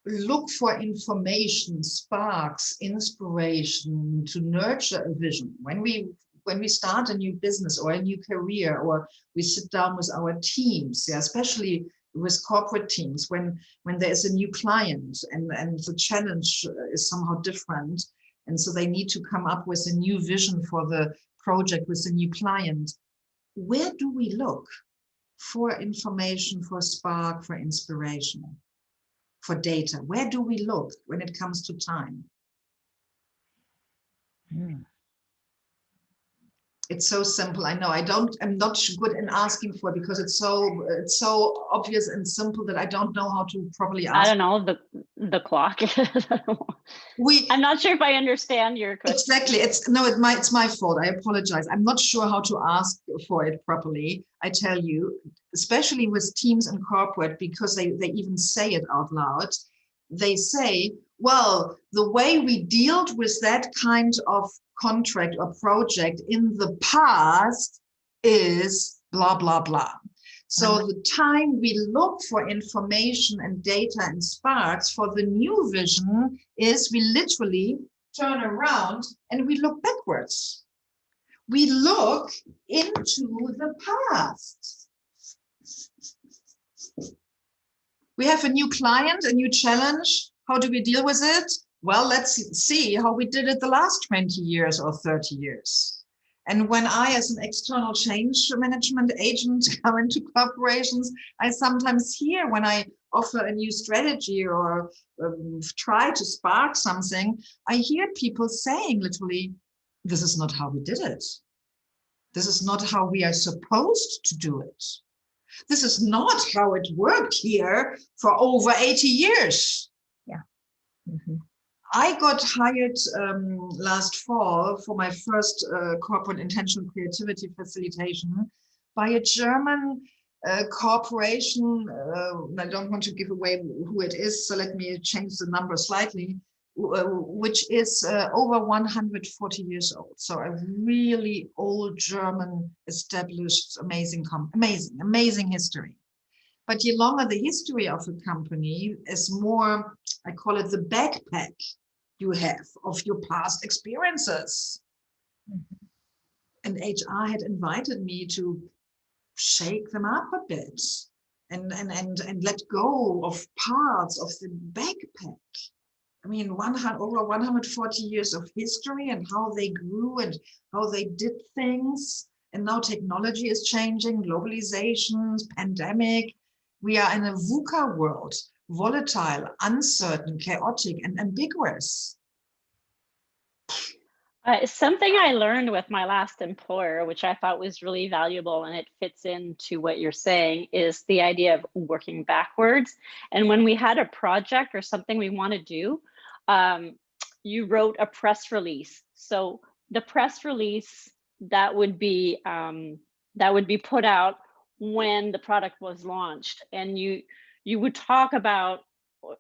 look for information, sparks, inspiration to nurture a vision, when we start a new business or a new career, or we sit down with our teams, yeah, especially with corporate teams, when there is a new client and the challenge is somehow different, and so they need to come up with a new vision for the project with a new client, where do we look for information, for spark, for inspiration, for data? Where do we look when it comes to time? It's so simple. I know I'm not good in asking for it because it's so obvious and simple that I don't know how to properly ask.
I don't know, the clock. I'm not sure if I understand your question.
Exactly. It's my fault. I apologize. I'm not sure how to ask for it properly. I tell you, especially with teams and corporate, because they even say it out loud. They say, well, the way we dealt with that kind of contract or project in the past is blah, blah, blah. So the time we look for information and data and sparks for the new vision is we literally turn around and we look backwards. We look into the past. We have a new client, a new challenge. How do we deal with it? Well, let's see how we did it the last 20 years or 30 years. And when I, as an external change management agent, come into corporations, I sometimes hear when I offer a new strategy or try to spark something, I hear people saying literally, this is not how we did it. This is not how we are supposed to do it. This is not how it worked here for over 80 years.
Yeah.
I got hired last fall for my first corporate intentional creativity facilitation by a German corporation. I don't want to give away who it is, so let me change the number slightly, which is over 140 years old. So a really old German established, amazing history. But the longer the history of a company is more, I call it the backpack you have of your past experiences. And HR had invited me to shake them up a bit and let go of parts of the backpack. I mean, over 140 years of history and how they grew and how they did things. And now technology is changing, globalizations, pandemic. We are in a VUCA world, volatile, uncertain, chaotic, and ambiguous.
Something I learned with my last employer, which I thought was really valuable, and it fits into what you're saying, is the idea of working backwards. And when we had a project or something we want to do, you wrote a press release. So the press release that would be put out when the product was launched, and you would talk about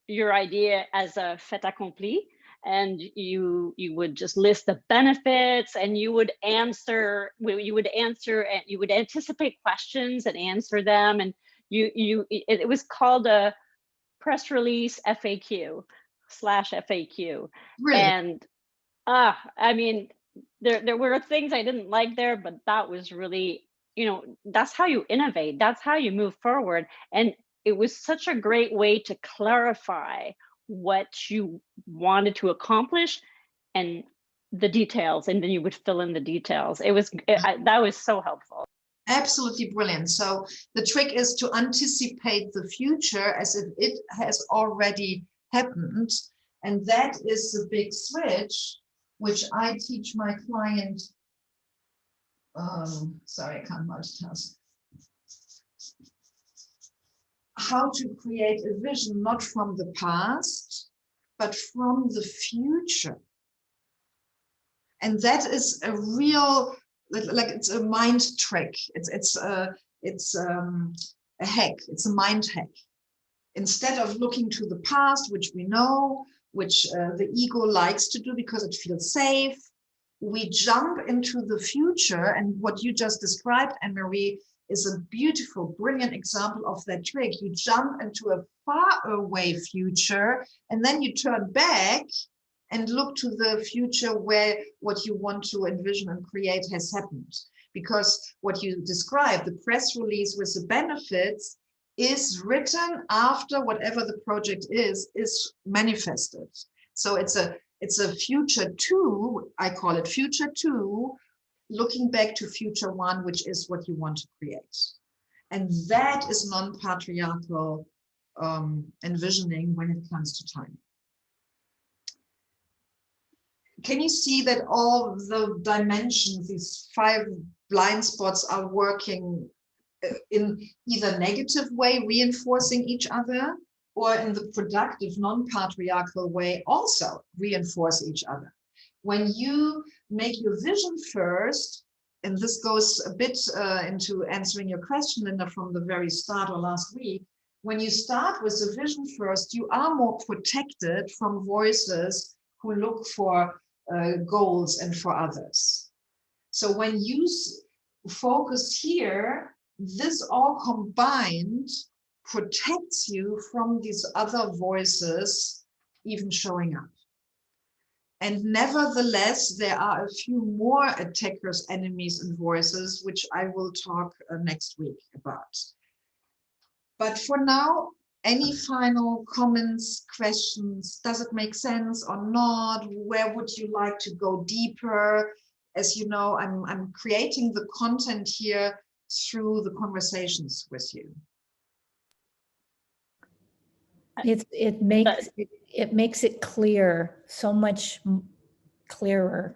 your idea as a fait accompli, and you would just list the benefits, and you would anticipate questions and answer them, and it was called a press release FAQ/FAQ.
Really?
And I mean, there were things I didn't like there, but that was really, that's how you innovate. That's how you move forward. And it was such a great way to clarify what you wanted to accomplish and the details, and then you would fill in the details. That was so helpful.
Absolutely brilliant. So the trick is to anticipate the future as if it has already happened. And that is the big switch, which I teach my client. Sorry, I can't multitask. How to create a vision, not from the past, but from the future. And that is a real, like it's a mind trick. It's a hack. It's a mind hack. Instead of looking to the past, which we know, which the ego likes to do because it feels safe, we jump into the future. And what you just described, Anne-Marie, is a beautiful, brilliant example of that trick. You jump into a far away future, and then you turn back and look to the future where what you want to envision and create has happened. Because what you described, the press release with the benefits, is written after whatever the project is manifested. So it's a future two, I call it future two, looking back to future one, which is what you want to create. And that is non-patriarchal envisioning when it comes to time. Can you see that all the dimensions, these 5 blind spots, are working in either negative way, reinforcing each other, or in the productive, non-patriarchal way, also reinforce each other? When you make your vision first, and this goes a bit into answering your question, Linda, from the very start or last week, when you start with the vision first, you are more protected from voices who look for goals and for others. So when you focus here, this all combined protects you from these other voices even showing up. And nevertheless, there are a few more attackers, enemies, and voices, which I will talk next week about. But for now, any final comments, questions? Does it make sense or not? Where would you like to go deeper? As you know, I'm creating the content here through the conversations with you.
It makes it clear, so much clearer.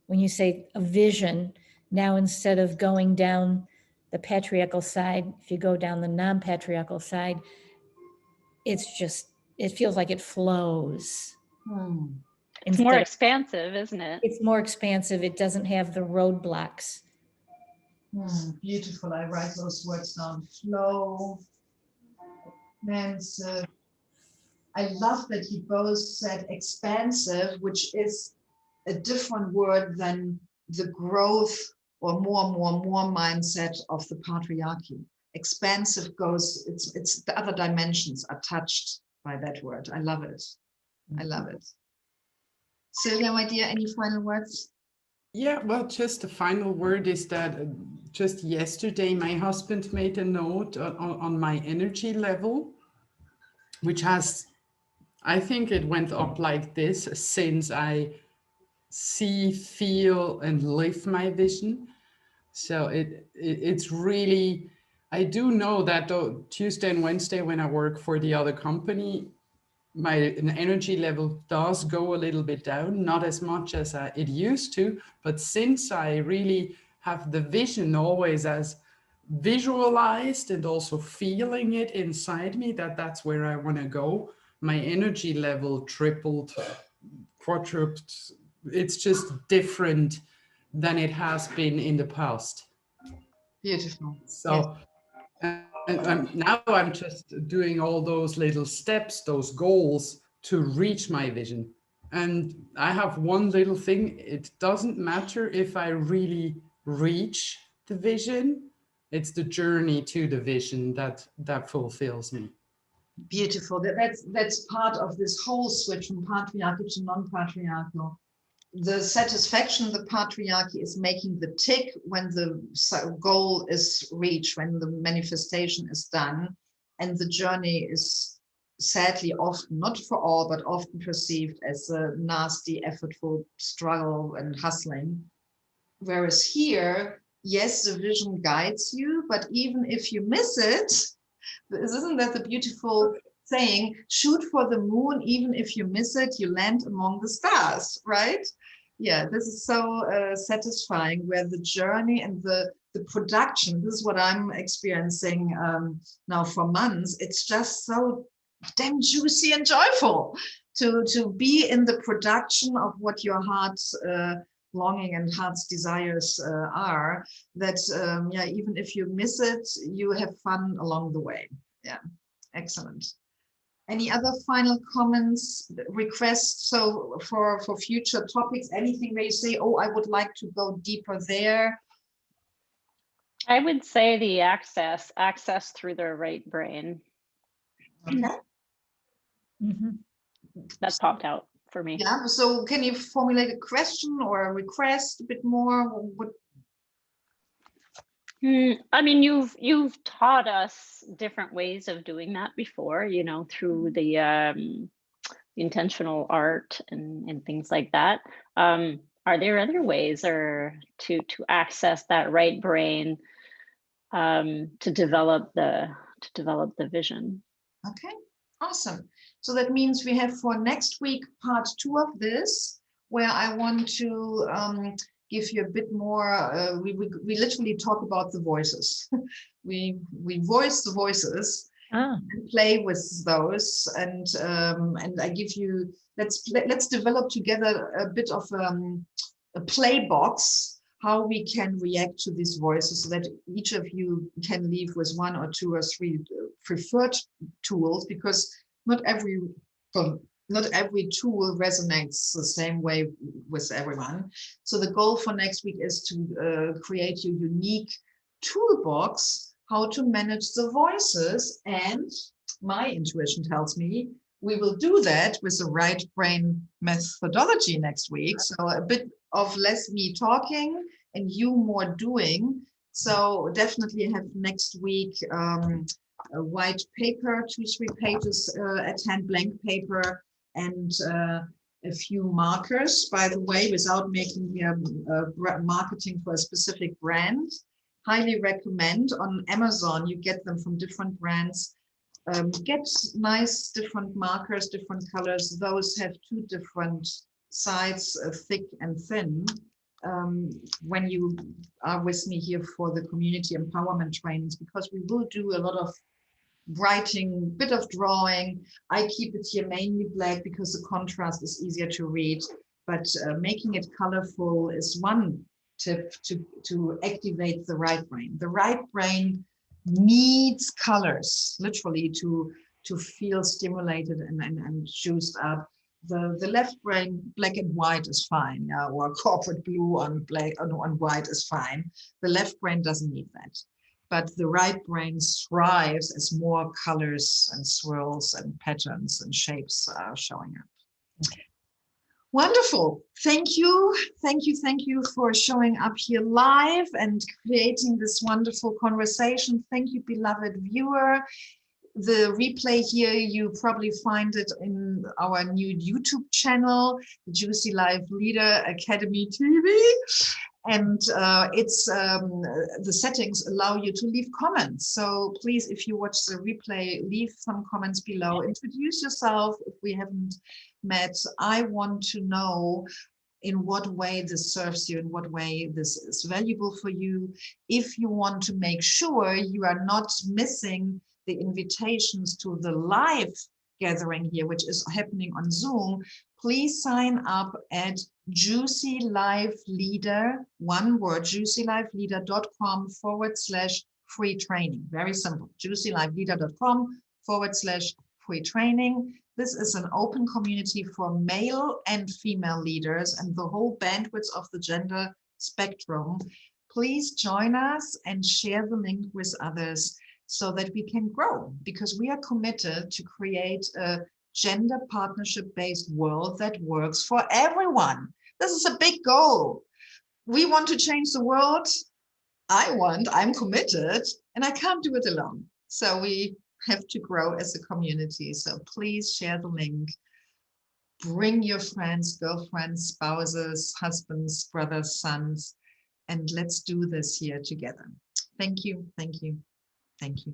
When you say a vision, now instead of going down the patriarchal side, if you go down the non-patriarchal side, it feels like it flows.
It's more expansive, isn't it?
It's more expansive. It doesn't have the roadblocks.
Beautiful. I write those words down. Flow, expansive. I love that you both said expansive, which is a different word than the growth or more mindset of the patriarchy. Expansive goes, it's the other dimensions are touched by that word. I love it. I love it. Sylvia, my dear, any final words?
Yeah, well, just the final word is that just yesterday, my husband made a note on my energy level, which has, I think it went up like this since I see, feel, and live my vision. So it's really, I do know that Tuesday and Wednesday when I work for the other company, my energy level does go a little bit down, not as much as it used to, but since I really have the vision always as visualized and also feeling it inside me, that's where I want to go, my energy level tripled, quadrupled. It's just different than it has been in the past.
Beautiful.
So yes. And now I'm just doing all those little steps, those goals to reach my vision. And I have one little thing. It doesn't matter if I really reach the vision. It's the journey to the vision that fulfills me.
Beautiful. That's part of this whole switch from patriarchal to non-patriarchal. the satisfaction, the patriarchy is making the tick when the goal is reached, when the manifestation is done, and the journey is sadly often, not for all, but often perceived as a nasty, effortful struggle and hustling. Whereas here, yes, the vision guides you, but even if you miss it, isn't that the beautiful saying, shoot for the moon, even if you miss it, you land among the stars, right? Yeah, this is so satisfying, where the journey and the production, this is what I'm experiencing now for months. It's just so damn juicy and joyful to be in the production of what your heart's longing and heart's desires are, that yeah, even if you miss it, you have fun along the way. Yeah, excellent. Any other final comments, requests? So for future topics, anything where you say, oh, I would like to go deeper there?
I would say the access through the right brain.
Okay.
Mm-hmm.
That popped out for me.
Yeah, so can you formulate a question or a request a bit more? What?
I mean, you've taught us different ways of doing that before, you know, through the intentional art and things like that. Are there other ways or to access that right brain to develop the vision?
Okay, awesome. So that means we have for next week part 2 of this, where I want to give you a bit more. We literally talk about the voices. we voice the voices and play with those, and I give you, let's develop together a bit of a play box, how we can react to these voices, so that each of you can leave with 1 or 2 or 3 preferred tools, because not every tool resonates the same way with everyone. So the goal for next week is to create your unique toolbox, how to manage the voices. And my intuition tells me we will do that with the right brain methodology next week. So a bit of less me talking and you more doing. So definitely have next week a white paper, 2-3 pages at hand, blank paper, and a few markers, by the way, without making here marketing for a specific brand. Highly recommend. On Amazon, you get them from different brands. Get nice different markers, different colors. Those have 2 different sides, thick and thin. When you are with me here for the community empowerment trainings, because we will do a lot of writing, bit of drawing. I keep it here mainly black because the contrast is easier to read, but making it colorful is one tip to activate the right brain. The right brain needs colors, literally, to feel stimulated and juiced up. The left brain, black and white is fine, yeah, or corporate blue on black on white is fine. The left brain doesn't need that. But the right brain thrives as more colors and swirls and patterns and shapes are showing up. Okay. Wonderful. Thank you. Thank you. Thank you for showing up here live and creating this wonderful conversation. Thank you, beloved viewer. The replay here, you probably find it in our new YouTube channel, the Juicy Life Leader Academy TV. And the settings allow you to leave comments. So please, if you watch the replay, leave some comments below. Introduce yourself if we haven't met. I want to know in what way this serves you, in what way this is valuable for you. If you want to make sure you are not missing the invitations to the live gathering here, which is happening on Zoom, please sign up at Juicy Life Leader, one word, juicylifeleader.com/free training. Very simple, juicylifeleader.com/free training. This is an open community for male and female leaders and the whole bandwidth of the gender spectrum. Please join us and share the link with others so that we can grow, because we are committed to create a gender partnership-based world that works for everyone. This is a big goal. We want to change the world. I'm committed, and I can't do it alone. So we have to grow as a community. So please share the link. Bring your friends, girlfriends, spouses, husbands, brothers, sons, and let's do this here together. Thank you, thank you, thank you.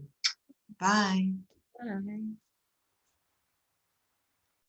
Bye.
Bye.